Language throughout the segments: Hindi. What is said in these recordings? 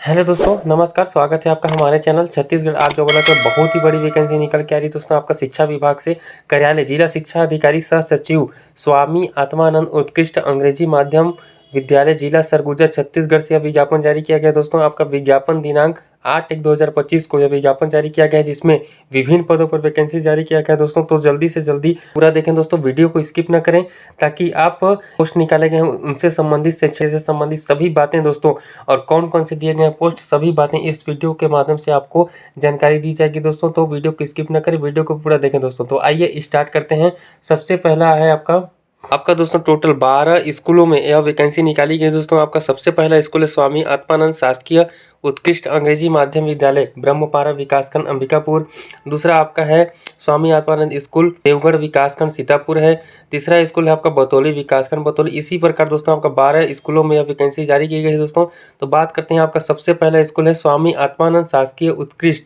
हेलो दोस्तों, नमस्कार। स्वागत है आपका हमारे चैनल छत्तीसगढ़ आज जो बोला तो बहुत ही बड़ी वैकेंसी निकल के आ रही है दोस्तों। आपका शिक्षा विभाग से कार्यालय जिला शिक्षा अधिकारी सह सचिव स्वामी आत्मानंद उत्कृष्ट अंग्रेजी माध्यम विद्यालय जिला सरगुजा छत्तीसगढ़ से यह विज्ञापन जारी किया गया दोस्तों। आपका विज्ञापन दिनांक 8/1/2025 को यह विज्ञापन जारी किया गया है, जिसमें विभिन्न पदों पर वैकेंसी जारी किया गया है दोस्तों। तो जल्दी से जल्दी पूरा देखें दोस्तों, वीडियो को स्किप ना करें, ताकि आप पोस्ट निकाले गए हैं उनसे संबंधित शिक्षा से संबंधित सभी बातें दोस्तों, और कौन कौन से दिए गए पोस्ट, सभी बातें इस वीडियो के माध्यम से आपको जानकारी दी जाएगी दोस्तों। तो वीडियो को स्किप ना करें, वीडियो को पूरा देखें दोस्तों। तो आइए स्टार्ट करते हैं। सबसे पहला है आपका दोस्तों टोटल 12 स्कूलों में यह वैकेंसी निकाली गई दोस्तों। आपका सबसे पहला स्कूल है स्वामी आत्मानंद शासकीय उत्कृष्ट अंग्रेजी माध्यम विद्यालय ब्रह्मपारा विकासखंड अंबिकापुर। दूसरा आपका है स्वामी आत्मानंद स्कूल देवगढ़ विकासखंड सीतापुर है। तीसरा स्कूल है आपका बतौली विकासखंड बतौली। इसी प्रकार दोस्तों आपका 12 स्कूलों में यह वैकेंसी जारी की गई है दोस्तों। तो बात करते हैं, आपका सबसे पहला स्कूल है स्वामी आत्मानंद शासकीय उत्कृष्ट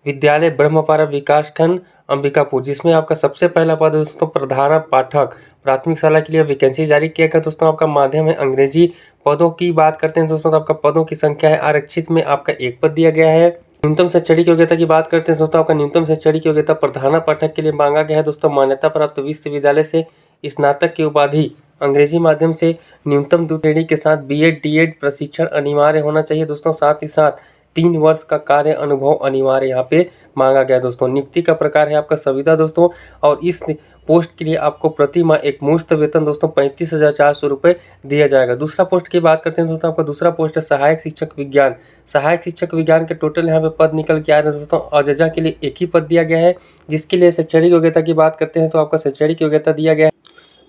विद्यालय ब्रह्मपारा विकासखंड अंबिकापुर, जिसमें आपका सबसे पहला पद है दोस्तों प्रधानाध्यापक प्राथमिक शाला के लिए वैकेंसी जारी किया गया दोस्तों। आपका माध्यम है अंग्रेजी। पदों की बात करते हैं दोस्तों, तो आपका पदों की संख्या है, आरक्षित में आपका 1 पद दिया गया है। न्यूनतम शैक्षणिक योग्यता की बात करते हैं दोस्तों, आपका न्यूनतम शैक्षणिक योग्यता प्रधानाध्यापक के लिए मांगा गया है दोस्तों। मान्यता प्राप्त विश्वविद्यालय से स्नातक की उपाधि अंग्रेजी माध्यम से न्यूनतम 2 श्रेणी के साथ बीएड डीएड प्रशिक्षण अनिवार्य होना चाहिए दोस्तों। साथ ही साथ 3 वर्ष का कार्य अनुभव अनिवार्य यहाँ पे मांगा गया दोस्तों। नियुक्ति का प्रकार है आपका संविदा दोस्तों, और इस पोस्ट के लिए आपको प्रति माह एक मुश्त वेतन दोस्तों 35,400 रुपये दिया जाएगा। दूसरा पोस्ट की बात करते हैं दोस्तों, आपका दूसरा पोस्ट है सहायक शिक्षक विज्ञान। सहायक शिक्षक विज्ञान के टोटल यहाँ पे पद निकल के आ रहे हैं दोस्तों। अजजा के लिए 1 ही पद दिया गया है। जिसके लिए शैक्षणिक योग्यता की बात करते हैं, तो आपका शैक्षणिक योग्यता दिया गया है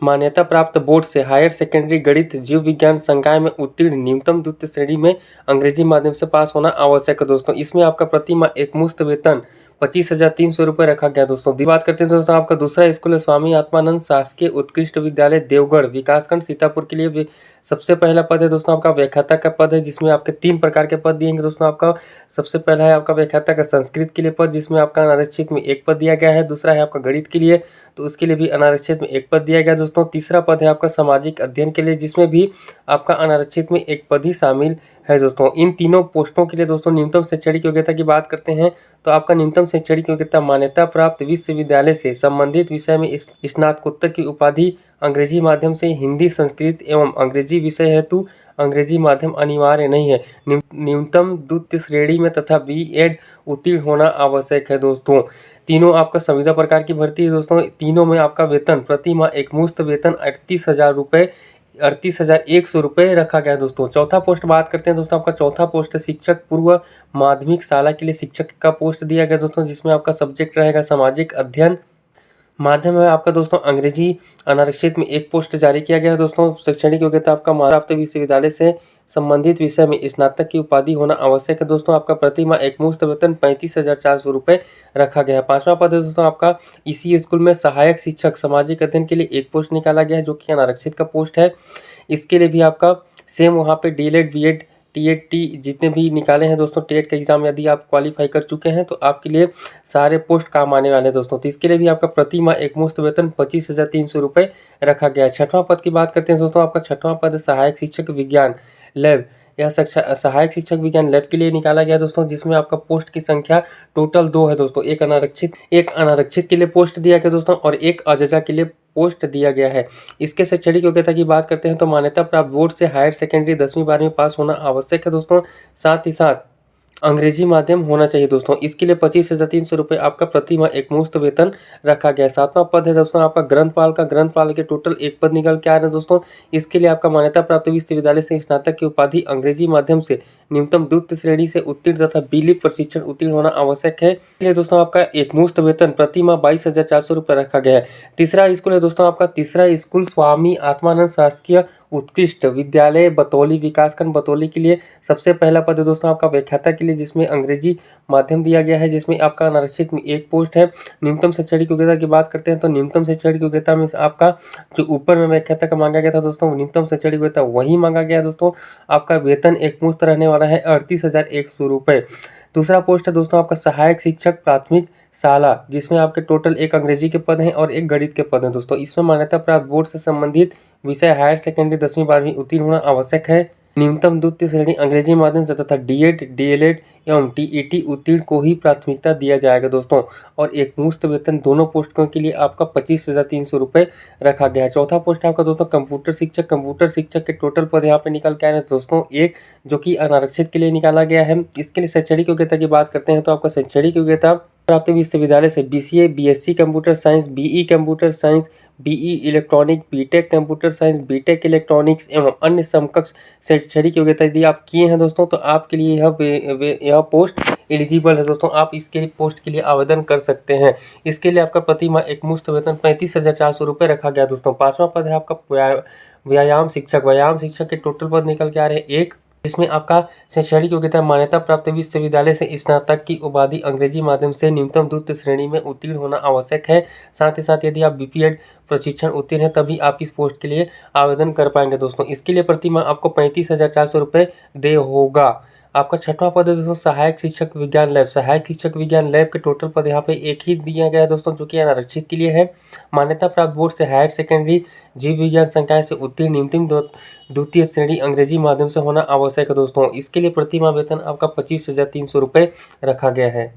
मान्यता प्राप्त बोर्ड से हायर सेकेंडरी गणित जीव विज्ञान संकाय में उत्तीर्ण न्यूनतम द्वितीय श्रेणी में अंग्रेजी माध्यम से पास होना आवश्यक है दोस्तों। इसमें आपका प्रति माह एक मुश्त वेतन 25,300 रुपये रखा गया दोस्तों। बात करते हैं दोस्तों, आपका दूसरा स्कूल है स्वामी आत्मानंद शासकीय उत्कृष्ट विद्यालय देवगढ़ विकासखंड सीतापुर के लिए सबसे पहला पद है दोस्तों आपका व्याख्याता का पद है, जिसमें आपके 3 प्रकार के पद दिएंगे दोस्तों। आपका सबसे पहला है आपका व्याख्याता का संस्कृत के लिए पद, जिसमें आपका अनारक्षित में 1 पद दिया गया है। दूसरा है आपका गणित के लिए, तो उसके लिए भी अनारक्षित में 1 पद दिया गया दोस्तों। तीसरा पद है आपका सामाजिक अध्ययन के लिए, जिसमें भी आपका अनारक्षित में 1 पद ही शामिल है दोस्तों। इन तीनों पोस्टों के लिए दोस्तों न्यूनतम शैक्षणिक योग्यता की बात करते हैं, तो आपका न्यूनतम शैक्षणिक योग्यता मान्यता प्राप्त विश्वविद्यालय से संबंधित विषय में स्नातकोत्तर की उपाधि अंग्रेजी माध्यम से हिंदी संस्कृत एवं अंग्रेजी विषय हेतु अंग्रेजी माध्यम अनिवार्य नहीं है। न्यूनतम द्वितीय श्रेणी में तथा बीएड उत्तीर्ण होना आवश्यक है दोस्तों। तीनों आपका संविदा प्रकार की भर्ती है दोस्तों। तीनों में आपका वेतन प्रति माह एक मुश्त वेतन 38,100 रुपये रखा गया है दोस्तों। चौथा पोस्ट बात करते हैं दोस्तों, आपका चौथा पोस्ट है शिक्षक पूर्व माध्यमिक शाला के लिए शिक्षक का पोस्ट दिया गया दोस्तों, जिसमें आपका सब्जेक्ट रहेगा सामाजिक अध्ययन। माध्यम है आपका दोस्तों अंग्रेजी। अनारक्षित में 1 पोस्ट जारी किया गया है दोस्तों। शैक्षणिक योग्यता आपका महाराष्ट्र विश्वविद्यालय से संबंधित विषय में स्नातक की उपाधि होना आवश्यक है दोस्तों। आपका प्रति माह एक मुश्त वेतन 35,400 रुपये रखा गया है। 5वां पद है दोस्तों आपका इसी स्कूल में सहायक शिक्षक सामाजिक अध्ययन के लिए 1 पोस्ट निकाला गया है, जो कि अनारक्षित का पोस्ट है। इसके लिए भी आपका सेम वहाँ पे डीएलएड बीएड टीएटी जितने भी निकाले हैं दोस्तों, टेट का एग्जाम यदि आप क्वालिफाई कर चुके हैं, तो आपके लिए सारे पोस्ट काम आने वाले हैं दोस्तों। तो इसके लिए भी आपका प्रति माह एक मुश्त वेतन 25,300 रुपये रखा गया है। 6वां पद की बात करते हैं दोस्तों, आपका 6वां पद है सहायक शिक्षक विज्ञान लैब। यह सहायक शिक्षक विज्ञान लैब के लिए निकाला गया दोस्तों, जिसमें आपका पोस्ट की संख्या टोटल 2 है दोस्तों। एक अनारक्षित के लिए पोस्ट दिया गया दोस्तों, और एक अजजा के लिए पोस्ट दिया गया है। इसके शैक्षणिक योग्यता की बात करते हैं, तो मान्यता प्राप्त बोर्ड से हायर सेकेंडरी 10वीं 12वीं पास होना आवश्यक है दोस्तों। साथ ही साथ अंग्रेजी माध्यम होना चाहिए दोस्तों। इसके लिए 25,300 रुपये आपका प्रति माह एक मुश्त वेतन रखा गया है। 7वां पद है दोस्तों आपका ग्रंथपाल का। ग्रंथपाल के टोटल 1 पद निकल के आ रहे हैं दोस्तों। इसके लिए आपका मान्यता प्राप्त विश्वविद्यालय से स्नातक की उपाधि अंग्रेजी माध्यम से न्यूनतम द्वितीय श्रेणी से उत्तीर्ण तथा बीलिप प्रशिक्षण उत्तीर्ण होना आवश्यक है। इसलिए दोस्तों आपका एक मुश्त वेतन प्रति माह 22,400 रुपये रखा गया है। तीसरा स्कूल है दोस्तों आपका तीसरा स्कूल स्वामी आत्मानंद शासकीय उत्कृष्ट विद्यालय बतौली विकासखंड बतौली के लिए सबसे पहला पद है दोस्तों आपका व्याख्याता के लिए, जिसमें अंग्रेजी माध्यम दिया गया है, जिसमें आपका अनारक्षित में 1 पोस्ट है। न्यूनतम शैक्षणिक योग्यता की बात करते हैं, तो न्यूनतम शैक्षणिक योग्यता में आपका जो ऊपर में व्याख्याता का मांगा गया था दोस्तों, न्यूनतम शैक्षणिक योग्यता वही मांगा गया है दोस्तों। आपका वेतन एक मुश्त रहने वाला है 38,100 रुपये। दूसरा पोस्ट है दोस्तों आपका सहायक शिक्षक प्राथमिक शाला, जिसमें आपके टोटल 1 अंग्रेजी के पद हैं और 1 गणित के पद हैं दोस्तों। इसमें मान्यता प्राप्त बोर्ड से संबंधित विषय हायर सेकेंडरी 10वीं 12वीं उत्तीर्ण होना आवश्यक है। न्यूनतम द्वितीय श्रेणी अंग्रेजी माध्यम से तथा डीएड, डीएलएड एवं टीईटी उत्तीर्ण को ही प्राथमिकता दिया जाएगा दोस्तों। और एक मुश्त वेतन दोनों पोस्टों के लिए आपका 25,300 रुपये रखा गया है। चौथा पोस्ट आपका दोस्तों कंप्यूटर शिक्षक। कंप्यूटर शिक्षक के टोटल पद यहाँ पे निकल के आ रहे हैं दोस्तों एक, जो कि अनारक्षित के लिए निकाला गया है। इसके लिए शैक्षणिक योग्यता की बात करते हैं तो आपका शैक्षणिक योग्यता प्राप्त विश्वविद्यालय से BCA, BSc computer science, BE computer science, BE electronic, BTech computer science, BTech electronics एवं अन्य समकक्ष शैक्षणिक योग्यता यदि आप किए हैं दोस्तों तो आपके लिए यह पोस्ट एलिजिबल है दोस्तों। आप इसके पोस्ट के लिए आवेदन कर सकते हैं। इसके लिए आपका प्रति माह एक मुश्त वेतन 35,400 रुपये रखा गया दोस्तों। पांचवा पद है आपका व्यायाम शिक्षक। व्यायाम शिक्षक के टोटल पद निकल के आ रहे हैं एक, जिसमें आपका शैक्षणिक योग्यता मान्यता प्राप्त विश्वविद्यालय से स्नातक की उपाधि अंग्रेजी माध्यम से न्यूनतम द्वितीय श्रेणी में उत्तीर्ण होना आवश्यक है। साथ ही साथ यदि आप बीपीएड प्रशिक्षण उत्तीर्ण है तभी आप इस पोस्ट के लिए आवेदन कर पाएंगे दोस्तों। इसके लिए प्रति माह आपको 35,400 रुपये दे होगा। आपका छठवां पद है दोस्तों सहायक शिक्षक विज्ञान लैब। सहायक शिक्षक विज्ञान लैब के टोटल पद यहाँ पे एक ही दिया गया है दोस्तों, जो कि अनारक्षित के लिए है। मान्यता प्राप्त बोर्ड से हायर सेकेंडरी जीव विज्ञान संकाय से उत्तीर्ण न्यूनतम द्वितीय श्रेणी अंग्रेजी माध्यम से होना आवश्यक है दोस्तों। इसके लिए प्रति माह वेतन आपका 25,300 रुपये रखा गया है।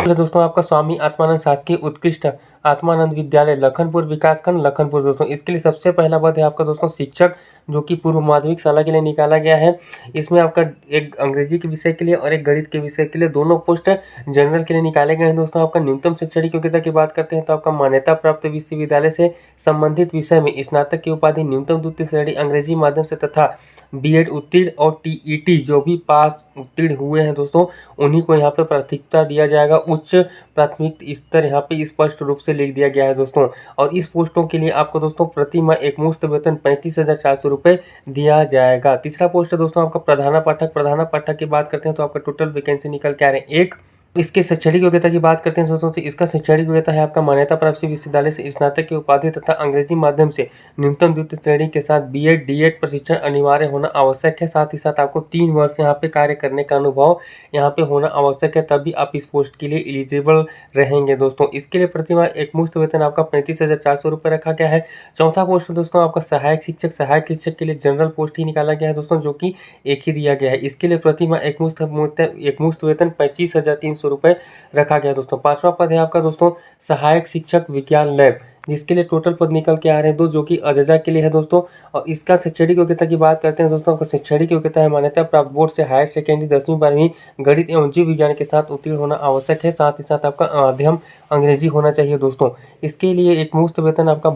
दोस्तों आपका स्वामी आत्मानंद शासकीय उत्कृष्ट आत्मानंद विद्यालय लखनपुर विकासखंड लखनपुर दोस्तों। इसके लिए सबसे पहला पद है आपका दोस्तों शिक्षक, जो कि पूर्व माध्यमिक शाला के लिए निकाला गया है। इसमें आपका एक अंग्रेजी के विषय के लिए और एक गणित के विषय के लिए दोनों पोस्ट जनरल के लिए निकाले गए हैं दोस्तों। आपका न्यूनतम शैक्षणिक योग्यता की बात करते हैं तो आपका मान्यता प्राप्त विश्वविद्यालय से संबंधित विषय में स्नातक की उपाधि न्यूनतम द्वितीय श्रेणी अंग्रेजी माध्यम से तथा बीएड उत्तीर्ण और टीईटी जो भी पास उत्तीर्ण हुए हैं दोस्तों उन्हीं को यहाँ पे प्राथमिकता दिया जाएगा। उच्च प्राथमिक स्तर यहाँ पे स्पष्ट रूप से लिख दिया गया है दोस्तों। और इस पोस्टों के लिए आपको दोस्तों प्रति माह एक मुश्त वेतन 35,400 रुपये दिया जाएगा। तीसरा पोस्ट है दोस्तों आपका प्रधाना पाठक। प्रधाना पाठक की बात करते हैं तो आपका टोटल वैकेंसी निकल के आ रहे हैं एक। इसके शैक्षणिक योग्यता की बात करते हैं दोस्तों तो इसका शैक्षणिक योग्यता है आपका मान्यता प्राप्त विश्वविद्यालय से स्नातक की उपाधि तथा अंग्रेजी माध्यम से न्यूनतम द्वितीय श्रेणी के साथ बीएड डीएड प्रशिक्षण अनिवार्य होना आवश्यक है। साथ ही साथ आपको 3 वर्ष यहाँ पे कार्य करने का अनुभव यहाँ पे होना आवश्यक है, तभी आप इस पोस्ट के लिए एलिजिबल रहेंगे दोस्तों। इसके लिए प्रति माह एक मुश्त वेतन आपका 35,400 रुपये रखा गया है। चौथा पोस्ट दोस्तों आपका सहायक शिक्षक। सहायक शिक्षक के लिए जनरल पोस्ट ही निकाला गया है दोस्तों, जो कि एक ही दिया गया है। इसके लिए प्रति माह एक मुश्त वेतन 25,300 रुपये रखा गया दोस्तों। पांचवा पद है आपका दोस्तों सहायक शिक्षक विज्ञान लैब, जिसके लिए टोटल पद निकल के आ रहे हैं दो, जो कि अजजा के लिए है दोस्तों। और इसका शैक्षणिक योग्यता की बात करते हैं दोस्तों, आपका शैक्षणिक योग्यता है मान्यता प्राप्त बोर्ड से हायर सेकेंडरी 10वीं 12वीं गणित एवं जीव विज्ञान के साथ उत्तीर्ण होना आवश्यक है। साथ ही साथ आपका माध्यम अंग्रेजी होना चाहिए दोस्तों। इसके लिए एक मुश्त वेतन आपका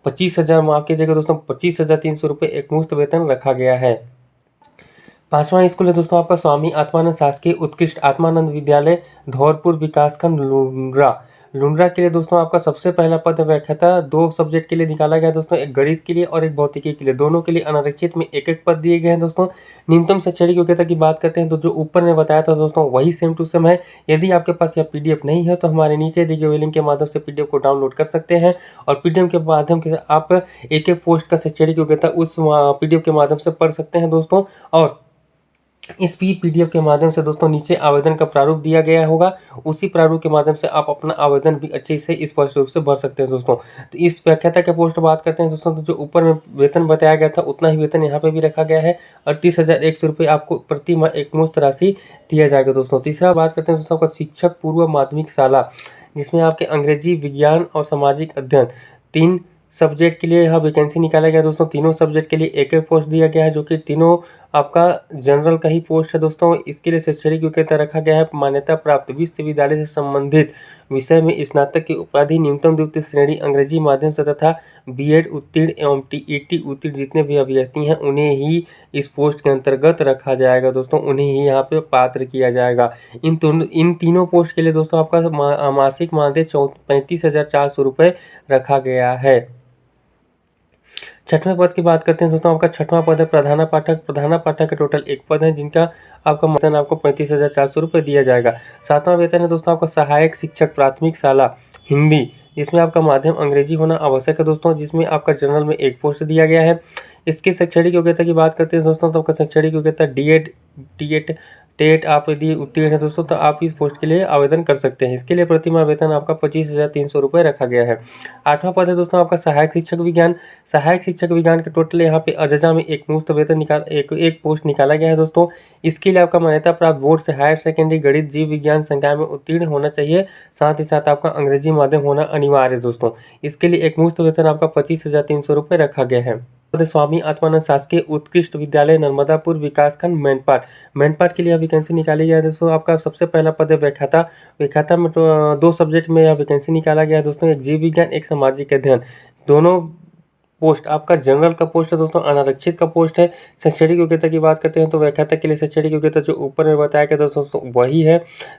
25,000 माफ कीजिएगा दोस्तों 25,300 रुपये एक मुश्त वेतन रखा गया है। पांचवा स्कूल है दोस्तों आपका स्वामी आत्मानंद शासकीय उत्कृष्ट आत्मानंद विद्यालय धौरपुर विकासखंड लुंड्रा के लिए दोस्तों आपका सबसे पहला पद व्याख्याता 2 सब्जेक्ट के लिए निकाला गया दोस्तों, एक गणित के लिए और एक भौतिकी के लिए। दोनों के लिए अनारक्षित में एक एक पद दिए गए हैं दोस्तों। न्यूनतम शैक्षणिक योग्यता की बात करते हैं तो जो ऊपर ने बताया था दोस्तों वही सेम टू सेम है। यदि आपके पास यह पीडीएफ नहीं है तो हमारे नीचे दिए गए लिंक के माध्यम से पीडीएफ को डाउनलोड कर सकते हैं और पीडीएफ के माध्यम से आप एक एक पोस्ट का शैक्षणिक योग्यता उस पीडीएफ के माध्यम से पढ़ सकते हैं दोस्तों। और इस पीडीएफ के माध्यम से दोस्तों नीचे आवेदन का प्रारूप दिया गया होगा, उसी प्रारूप के माध्यम से आप अपना आवेदन भी अच्छे से स्पष्ट रूप से भर सकते हैं दोस्तों। तो इस व्याख्याता के पोस्ट बात करते हैं दोस्तों तो जो ऊपर में वेतन बताया गया था उतना ही वेतन यहाँ पे भी रखा गया है। 38,100 रुपये आपको प्रति माह एक मुश्त राशि दिया जाएगा दोस्तों। तीसरा बात करते हैं दोस्तों आपका शिक्षक पूर्व माध्यमिक शाला, जिसमें आपके अंग्रेजी विज्ञान और सामाजिक अध्ययन 3 सब्जेक्ट के लिए यहाँ वैकेंसी निकाला गया दोस्तों। तीनों सब्जेक्ट के लिए एक एक पोस्ट दिया गया है, जो कि तीनों आपका जनरल का ही पोस्ट है दोस्तों। इसके लिए शैक्षणिक योग्यता रखा गया है मान्यता प्राप्त विश्वविद्यालय से संबंधित विषय में स्नातक की उपाधि न्यूनतम द्वितीय श्रेणी अंग्रेजी माध्यम से तथा बीएड उत्तीर्ण एवं टीईटी उत्तीर्ण जितने भी अभ्यर्थी हैं उन्हें ही इस पोस्ट के अंतर्गत रखा जाएगा दोस्तों, उन्हें ही यहाँ पे पात्र किया जाएगा। इन तीनों पोस्ट के लिए दोस्तों आपका मासिक मानदेय 35,400 रुपये रखा गया है। छठवें पद की बात करते हैं दोस्तों, आपका छठवां पद है प्रधाना पाठक। प्रधाना पाठक के टोटल एक पद है, जिनका आपका वेतन आपको 35,400 रुपये दिया जाएगा। सातवां वेतन है दोस्तों आपका सहायक शिक्षक प्राथमिक शाला हिंदी, जिसमें आपका माध्यम अंग्रेजी होना आवश्यक है दोस्तों, जिसमें आपका जनरल में एक पोस्ट दिया गया है। इसके शैक्षणिक योग्यता की बात करते हैं दोस्तों तो आपका शैक्षणिक योग्यता डीएड टीएट टेट आप यदि उत्तीर्ण है दोस्तों तो आप इस पोस्ट के लिए आवेदन कर सकते हैं। इसके लिए प्रतिमाह वेतन आपका 25,300 रुपये रखा गया है। 8वां पद है दोस्तों आपका सहायक शिक्षक विज्ञान। सहायक शिक्षक विज्ञान के टोटल यहाँ पे अजजा में एक मुफ्त वेतन एक पोस्ट निकाला गया है दोस्तों। इसके लिए आपका मान्यता प्राप्त बोर्ड से हायर सेकेंडरी गणित जीव विज्ञान संकाय में उत्तीर्ण होना चाहिए। साथ ही साथ आपका अंग्रेजी माध्यम होना अनिवार्य है दोस्तों। इसके लिए एक मुफ्त वेतन आपका 25,300 रुपये रखा गया है। स्वामी आत्मानंद शासकीय उत्कृष्ट विद्यालय नर्मदापुर विकासखंड मैनपाट। मैनपाट के लिए वैकेंसी निकाली गया है दोस्तों। आपका सबसे पहला पद है व्याख्याता। व्याख्याता में तो 2 सब्जेक्ट में यह वैकेंसी निकाला गया है दोस्तों, एक जीव विज्ञान एक सामाजिक अध्ययन। दोनों पोस्ट आपका जनरल का पोस्ट है दोस्तों, अनारक्षित का पोस्ट है। शैक्षणिक योग्यता की बात करते हैं तो व्याख्याता के लिए शैक्षणिक योग्यता जो ऊपर में बताया गया दोस्तों वही है।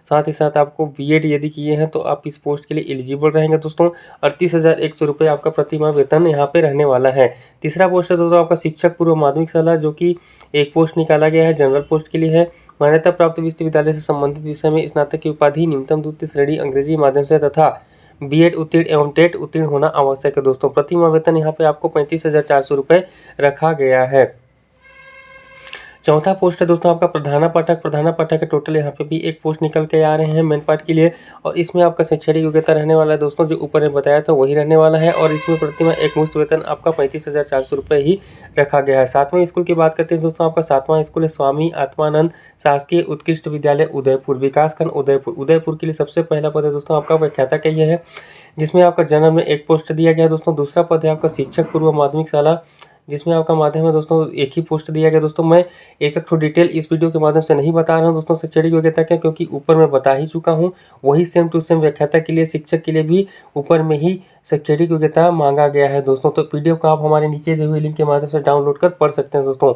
साथ ही साथ आपको बीएड यदि किए हैं तो आप इस पोस्ट के लिए एलिजिबल रहेंगे दोस्तों। 38,100 रुपये आपका प्रतिमाह वेतन यहाँ पे रहने वाला है। तीसरा पोस्ट है दोस्तों आपका शिक्षक पूर्व माध्यमिक शाला, जो कि एक पोस्ट निकाला गया है, जनरल पोस्ट के लिए है। मान्यता प्राप्त विश्वविद्यालय से संबंधित विषय में स्नातक की उपाधि न्यूनतम द्वितीय श्रेणी अंग्रेजी माध्यम से तथा बीएड उत्तीर्ण एवं टेट उत्तीर्ण होना आवश्यक है दोस्तों। प्रतिमाह वेतन यहाँ पे आपको 35,400 रुपये रखा गया है। चौथा पोस्ट है दोस्तों आपका प्रधानापाठक। प्रधानापाठक के टोटल यहाँ पे भी एक पोस्ट निकल के आ रहे हैं मेन पार्ट के लिए, और इसमें आपका शैक्षणिक योग्यता रहने वाला है दोस्तों, जो ऊपर ने बताया था वही रहने वाला है। और इसमें प्रतिमाह एक मुफ्त वेतन आपका 35,400 रुपये ही रखा गया है। 7वें स्कूल की बात करते हैं दोस्तों, आपका 7वां स्कूल है स्वामी आत्मानंद शासकीय उत्कृष्ट विद्यालय उदयपुर विकासखंड उदयपुर। उदयपुर के लिए सबसे पहला पद है दोस्तों आपका व्याख्याता का ये है, जिसमें आपका जनरल में एक पोस्ट दिया गया है दोस्तों। दूसरा पद है आपका शिक्षक पूर्व माध्यमिक शाला, जिसमें आपका माध्यम है दोस्तों एक ही पोस्ट दिया गया दोस्तों। मैं एक थोड़ा डिटेल इस वीडियो के माध्यम से नहीं बता रहा हूं दोस्तों शैक्षणिक योग्यता क्या, क्योंकि ऊपर मैं बता ही चुका हूं। वही सेम टू सेम व्याख्याता के लिए शिक्षक के लिए भी ऊपर में ही शैक्षणिक योग्यता मांगा गया है दोस्तों। तो पीडीएफ को आप हमारे नीचे दिए हुए लिंक के माध्यम से डाउनलोड कर पढ़ सकते हैं दोस्तों।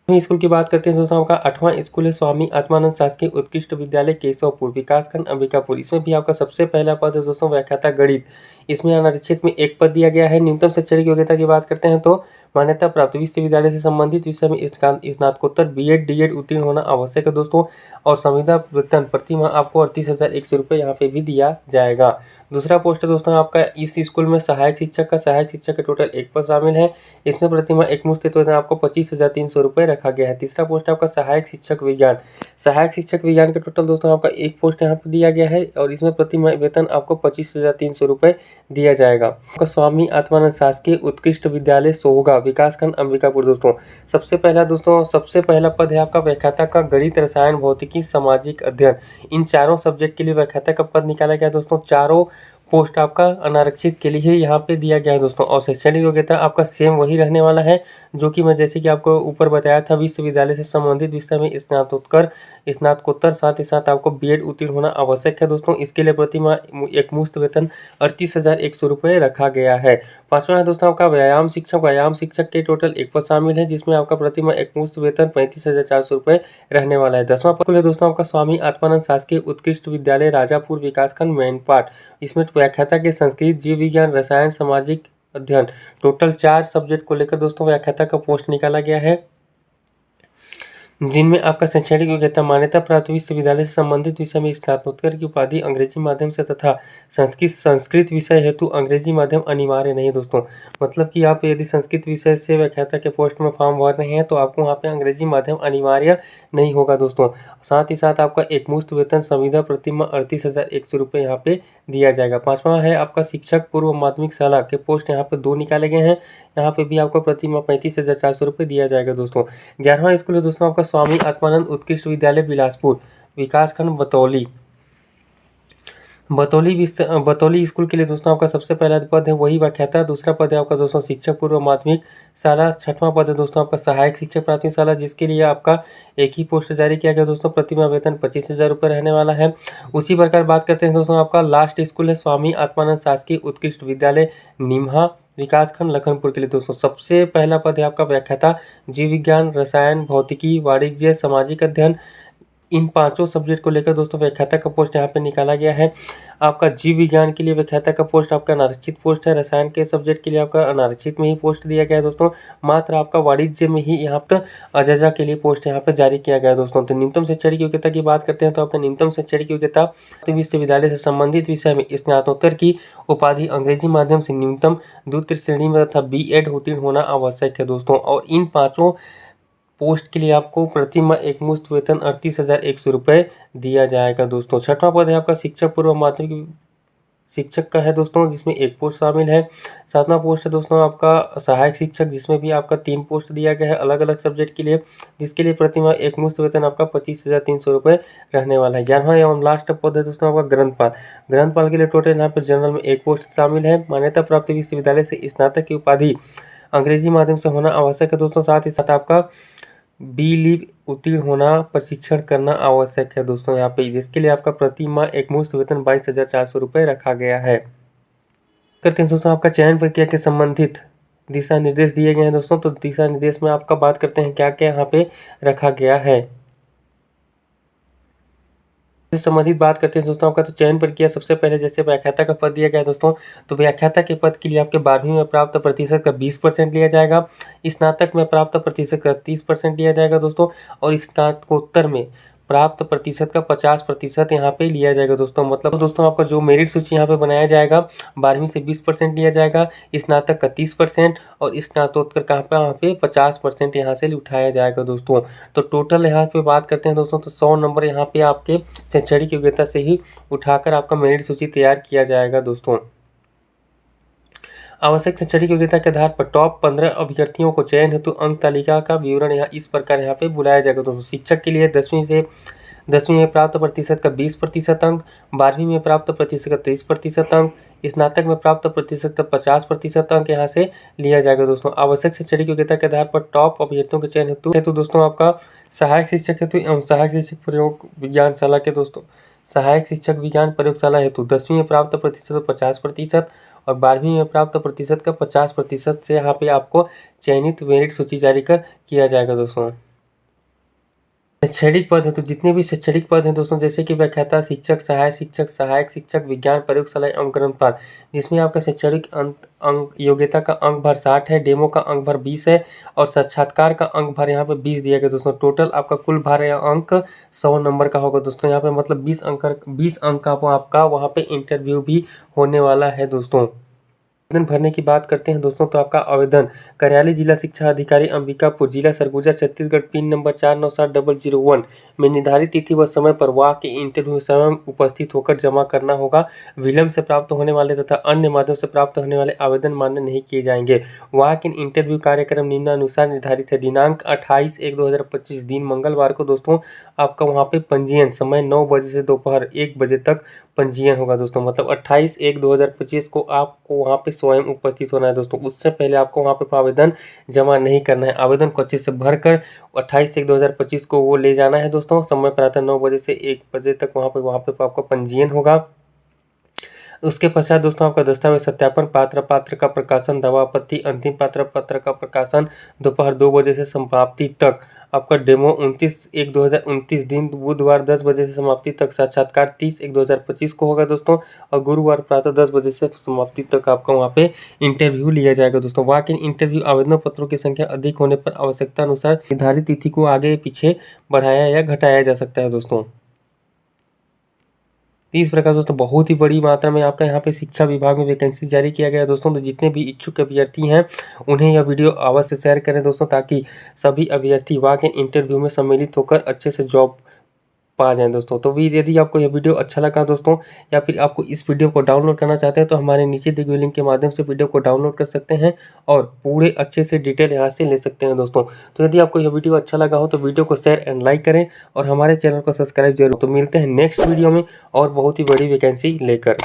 स्कूल की बात करते हैं दोस्तों, आपका 8वां स्कूल है स्वामी आत्मानंद शासकीय उत्कृष्ट विद्यालय केशवपुर विकासखंड अंबिकापुर। इसमें भी आपका सबसे पहला पद है दोस्तों व्याख्याता गणित। इसमें अनारक्षित में एक पद दिया गया है। न्यूनतम शैक्षणिक योग्यता की बात करते हैं तो मान्यता प्राप्त विश्वविद्यालय से संबंधित विषय में स्नातकोत्तर बीएड डीएड उत्तीर्ण होना आवश्यक है दोस्तों। और संविदा वेतन प्रतिमाह आपको 38,100 रुपये यहाँ पे भी दिया जाएगा। दूसरा पोस्ट है दोस्तों आपका इस स्कूल में सहायक शिक्षक का। सहायक शिक्षक के टोटल एक पद शामिल है। इसमें प्रतिमाह एक मुफ्त वेतन आपको 25,300 रुपये रखा गया है। तीसरा पोस्ट आपका सहायक शिक्षक विज्ञान। सहायक शिक्षक विज्ञान के टोटल दोस्तों आपका एक पोस्ट यहाँ पे दिया गया है, और इसमें प्रतिमाह वेतन आपको 25,300 रुपये दिया जाएगा। आपका स्वामी आत्मानंद शासकीय उत्कृष्ट विद्यालय सोहगा विकासखंड अंबिकापुर दोस्तों। सबसे पहला पद है आपका व्याख्याता का गणित रसायन भौतिकी सामाजिक अध्ययन। इन चारों सब्जेक्ट के लिए व्याख्याता का पद निकाला गया दोस्तों। चारों पोस्ट आपका अनारक्षित के लिए यहाँ पे दिया गया है दोस्तों। और शैक्षणिक योग्यता आपका सेम वही रहने वाला है, जो कि मैं जैसे कि आपको ऊपर बताया था, विश्वविद्यालय से संबंधित विषय में स्नातकोत्तर साथ ही साथ आपको बीएड उत्तीर्ण होना आवश्यक है दोस्तों। इसके लिए प्रतिमाह एक मुफ्त वेतन 38,100 रुपये रखा गया है। 5वां है दोस्तों आपका व्यायाम शिक्षक। व्यायाम शिक्षक के टोटल एक पद शामिल है, जिसमें आपका प्रतिमाह एक मुफ्त वेतन 35,400 रुपये रहने वाला है। 10वां पद है दोस्तों आपका स्वामी आत्मानंद शासकीय उत्कृष्ट विद्यालय राजापुर विकासखंड मैनपाट। इसमें व्याख्याता के संस्कृत जीव विज्ञान रसायन सामाजिक अध्ययन टोटल 4 सब्जेक्ट को लेकर दोस्तों व्याख्याता का पोस्ट निकाला गया है, जिनमें आपका शैक्षणिक योग्यता मान्यता प्राप्त विश्वविद्यालय से संबंधित विषय में स्नातकोत्तर की उपाधि अंग्रेजी माध्यम से तथा संस्कृत विषय हेतु अंग्रेजी माध्यम अनिवार्य नहीं दोस्तों। मतलब कि आप यदि संस्कृत विषय से व्याख्याता के पोस्ट में फॉर्म भर रहे हैं तो आपको वहाँ पे अंग्रेजी माध्यम अनिवार्य नहीं होगा दोस्तों। साथ ही साथ आपका एक मुफ्त वेतन संविदा प्रतिमाह 38,100 रुपये यहाँ पे दिया जाएगा। 5वां है आपका शिक्षक पूर्व माध्यमिक शाला के पोस्ट यहाँ पे 2 निकाले गए हैं। यहाँ पे भी आपको प्रतिमाह 35,400 रुपये दिया जाएगा दोस्तों। 11वां स्कूल है दोस्तों आपका स्वामी आत्मानंद उत्कृष्ट विद्यालय बिलासपुर विकासखंड बतौली। बतौली स्कूल के लिए दोस्तों आपका सबसे पहला पद है वही व्याख्याता। दूसरा पद है आपका दोस्तों शिक्षक पूर्व माध्यमिक शाला। 6वां पद है दोस्तों आपका सहायक शिक्षक प्राथमिक शाला, जिसके लिए आपका एक ही पोस्ट जारी किया गया दोस्तों। प्रतिमाह वेतन 25,000 रुपये रहने वाला है। उसी प्रकार बात करते हैं दोस्तों आपका लास्ट स्कूल है स्वामी आत्मानंद शासकीय उत्कृष्ट विद्यालय निम्हा विकासखंड लखनपुर के लिए दोस्तों। सबसे पहला पद है आपका व्याख्याता जीव विज्ञान रसायन भौतिकी वाणिज्य सामाजिक अध्ययन। इन 5 सब्जेक्ट को लेकर दोस्तों व्याख्याता का पोस्ट यहाँ पे निकाला गया है। आपका जीव विज्ञान के लिए व्याख्याता का पोस्ट आपका अनारक्षित पोस्ट है। रसायन के सब्जेक्ट के लिए आपका अनारक्षित में ही पोस्ट दिया गया है दोस्तों। मात्र आपका वाणिज्य में ही यहाँ पर अजजा के लिए पोस्ट यहाँ पे जारी किया गया है दोस्तों। तो न्यूनतम शैक्षणिक योग्यता की बात करते हैं तो आपका न्यूनतम शैक्षणिक योग्यता विश्वविद्यालय से संबंधित विषय में स्नातकोत्तर की उपाधि अंग्रेजी माध्यम से न्यूनतम द्वितीय श्रेणी में तथा बीएड उत्तीर्ण होना आवश्यक है दोस्तों। और इन 5 पोस्ट के लिए आपको प्रति माह एकमुश्त वेतन 38,100 रुपये दिया जाएगा दोस्तों। छठवां पद है आपका शिक्षक पूर्व माध्यमिक शिक्षक का है दोस्तों, जिसमें एक पोस्ट शामिल है। सातवां पोस्ट है दोस्तों आपका सहायक शिक्षक, जिसमें भी आपका 3 पोस्ट दिया गया है अलग अलग सब्जेक्ट के लिए, जिसके लिए प्रति माह एकमुश्त वेतन आपका 25,300 रुपये रहने वाला है। 11वां एवं लास्ट पद है दोस्तों आपका ग्रंथपाल। ग्रंथपाल के लिए टोटल यहाँ पर जनरल में एक पोस्ट शामिल है। मान्यता प्राप्त विश्वविद्यालय से स्नातक की उपाधि अंग्रेजी माध्यम से होना आवश्यक है दोस्तों। साथ ही साथ आपका बी.लिव उत्तीर्ण होना, प्रशिक्षण करना आवश्यक है दोस्तों यहाँ पे, जिसके लिए आपका प्रति माह एकमुश्त वेतन 22,400 रुपये रखा गया है। करते हैं दोस्तों आपका चयन प्रक्रिया के संबंधित दिशा निर्देश दिए गए हैं दोस्तों। तो दिशा निर्देश में आपका बात करते हैं क्या क्या यहाँ पे रखा गया है। इससे संबंधित बात करते हैं दोस्तों आपका, तो चयन प्रक्रिया सबसे पहले जैसे व्याख्याता का पद दिया गया है दोस्तों, तो व्याख्याता के पद के लिए आपके 12वीं में प्राप्त प्रतिशत का 20% लिया जाएगा, स्नातक में प्राप्त प्रतिशत का 30% लिया जाएगा दोस्तों, और स्नातकोत्तर में प्राप्त प्रतिशत का 50% यहाँ पे लिया जाएगा दोस्तों। मतलब दोस्तों आपका जो मेरिट सूची यहाँ पे बनाया जाएगा 12वीं से 20% लिया जाएगा, स्नातक का 30% और स्नातकोत्तर का यहाँ पे 50% यहाँ से उठाया जाएगा दोस्तों। तो टोटल यहाँ पे बात करते हैं दोस्तों, तो 100 नंबर यहाँ पे आपके शैक्षणिक योग्यता से ही उठाकर आपका मेरिट सूची तैयार किया जाएगा दोस्तों। आवश्यक शैक्षणिक योग्यता के आधार पर टॉप 15 अभ्यर्थियों को चयन हेतु अंक तालिका का विवरण यहाँ इस प्रकार यहाँ पे बुलाया जाएगा दोस्तों। शिक्षक के लिए 10वीं में प्राप्त प्रतिशत का 20% अंक, 12वीं में प्राप्त प्रतिशत का 30% अंक, स्नातक में प्राप्त प्रतिशत का 50% अंक यहाँ से लिया जाएगा दोस्तों। आवश्यक शैक्षणिक योग्यता के आधार पर टॉप अभ्यर्थियों के चयन हेतु दोस्तों आपका सहायक शिक्षक हेतु एवं सहायक शिक्षक प्रयोग विज्ञानशाला के दोस्तों सहायक शिक्षक विज्ञान प्रयोगशाला हेतु 10वीं में प्राप्त प्रतिशत 50% और 12वीं में प्राप्त प्रतिशत का 50% से यहाँ पे आपको चयनित मेरिट सूची जारी कर किया जाएगा दोस्तों। शैक्षणिक पद है तो जितने भी शैक्षणिक पद हैं दोस्तों, जैसे कि व्याख्याता शिक्षक, सहायक शिक्षक, विज्ञान प्रयोगशाला एवं ग्रंथपाल, जिसमें आपका शैक्षणिक अंक योग्यता का अंक भर 60 है, डेमो का अंक भर 20 है और साक्षात्कार का अंक भर यहाँ पे 20 दिया गया दोस्तों। टोटल आपका कुल भर या अंक 100 नंबर का होगा दोस्तों। यहाँ पे मतलब 20 अंक का आपका वहाँ पे इंटरव्यू भी होने वाला है दोस्तों। आवेदन भरने की बात करते हैं दोस्तों, तो आपका आवेदन कार्यालय जिला शिक्षा अधिकारी अंबिकापुर, जिला सरगुजा, छत्तीसगढ़, पिन नंबर 497001 में निर्धारित तिथि व समय पर वाक के इंटरव्यू में स्वयं उपस्थित होकर जमा करना होगा। विलंब से प्राप्त होने वाले तथा अन्य माध्यम से प्राप्त होने वाले आवेदन मान्य नहीं किए जाएंगे। वाक इन इंटरव्यू कार्यक्रम निम्नानुसार निर्धारित है। दिनांक 28/1/2025 दिन मंगलवार को दोस्तों आपका वहाँ पे पंजीयन समय 9 बजे से दोपहर 1 बजे तक पंजीयन होगा दोस्तों। मतलब 28/1/2025 को आपको वहाँ पे स्वयं उपस्थित होना है दोस्तों। उससे पहले आपको वहाँ पे आवेदन जमा नहीं करना है। आवेदन को अच्छे से भरकर 28/1/2025 को वो ले जाना है दोस्तों। समय प्रातः 9 बजे से 1 बजे तक वहाँ पे आपका पंजीयन होगा। उसके पश्चात दोस्तों आपका दस्तावेज सत्यापन, पात्र का प्रकाशन, दावा आपत्ति, अंतिम पत्र का प्रकाशन दोपहर 2 बजे से समाप्ति तक। आपका डेमो 29/1/2029 दिन बुधवार 10 बजे से समाप्ति तक। साक्षात्कार 30/1/2025 को होगा दोस्तों और गुरुवार प्रातः 10 बजे से समाप्ति तक आपका वहाँ पे इंटरव्यू लिया जाएगा दोस्तों। वॉक इन इंटरव्यू आवेदन पत्रों की संख्या अधिक होने पर आवश्यकता अनुसार निर्धारित तिथि को आगे पीछे बढ़ाया या घटाया जा सकता है दोस्तों। इस प्रकार दोस्तों बहुत ही बड़ी मात्रा में आपका यहाँ पे शिक्षा विभाग में वैकेंसी जारी किया गया है दोस्तों। तो जितने भी इच्छुक अभ्यर्थी हैं उन्हें यह वीडियो अवश्य शेयर करें दोस्तों, ताकि सभी अभ्यर्थी वॉक इन इंटरव्यू में सम्मिलित होकर अच्छे से जॉब पा जाएं दोस्तों। तो भी यदि आपको यह वीडियो अच्छा लगा दोस्तों, या फिर आपको इस वीडियो को डाउनलोड करना चाहते हैं, तो हमारे नीचे दिए गए लिंक के माध्यम से वीडियो को डाउनलोड कर सकते हैं और पूरे अच्छे से डिटेल यहाँ से ले सकते हैं दोस्तों। तो यदि आपको यह वीडियो अच्छा लगा हो तो वीडियो को शेयर एंड लाइक करें और हमारे चैनल को सब्सक्राइब जरूर। तो मिलते हैं नेक्स्ट वीडियो में और बहुत ही बड़ी वैकेंसी लेकर।